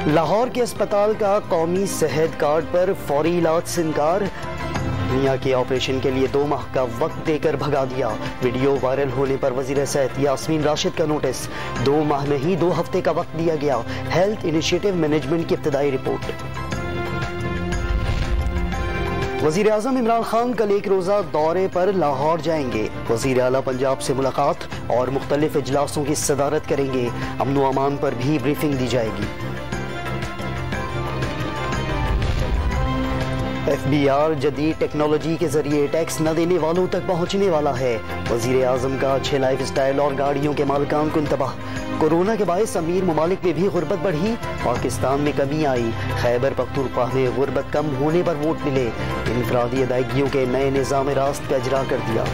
लाहौर के अस्पताल का कौमी सेहत कार्ड पर फौरी इलाज से इनकार। मियां के ऑपरेशन के लिए 2 माह का वक्त देकर भगा दिया। वीडियो वायरल होने पर वजीर सेहत यास्मीन राशिद का नोटिस। 2 माह नहीं 2 हफ्ते का वक्त दिया गया। हेल्थ इनिशिएटिव मैनेजमेंट की इब्तदाई रिपोर्ट। वजीर आजम इमरान खान कल एक रोजा दौरे पर लाहौर जाएंगे। वजीर आला पंजाब से मुलाकात और मुख्तलिफ इजलासों की सदारत करेंगे। अमन व अमान पर भी ब्रीफिंग दी जाएगी। FBR जदीद टेक्नोलॉजी के जरिए टैक्स न देने वालों तक पहुंचने वाला है। वजीर आजम का अच्छे लाइफ स्टाइल और गाड़ियों के मालिकान को इंतबाह। कोरोना के बायस अमीर ममालिक में भी गुर्बत बढ़ी, पाकिस्तान में कमी आई। खैबर पख्तूनख्वा में गुर्बत कम होने पर वोट मिले। इनफरादी अदायगियों के नए निज़ाम रास्त का इजरा कर दिया।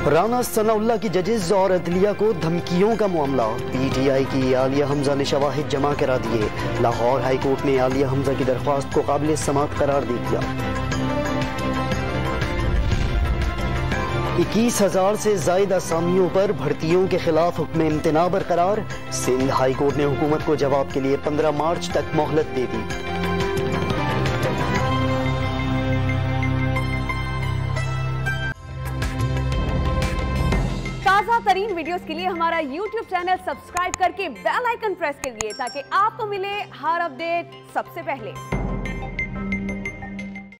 राना सनाउल्लाह की जजेस और अदलिया को धमकियों का मामला। PTI की आलिया हमजा ने शवाहिद जमा करा दिए। लाहौर हाई कोर्ट ने आलिया हमजा की दरख्वास्त को काबिल समाअत करार दे दिया। 21,000 से ज्यादा असामियों पर भर्तियों के खिलाफ हुक्म इम्तना बरकरार। सिंध हाई कोर्ट ने हुकूमत को जवाब के लिए 15 मार्च तक मोहलत दे दी। ताज़ा तरीन वीडियोस के लिए हमारा YouTube चैनल सब्सक्राइब करके बेल आइकन प्रेस करिए ताकि आपको मिले हर अपडेट सबसे पहले।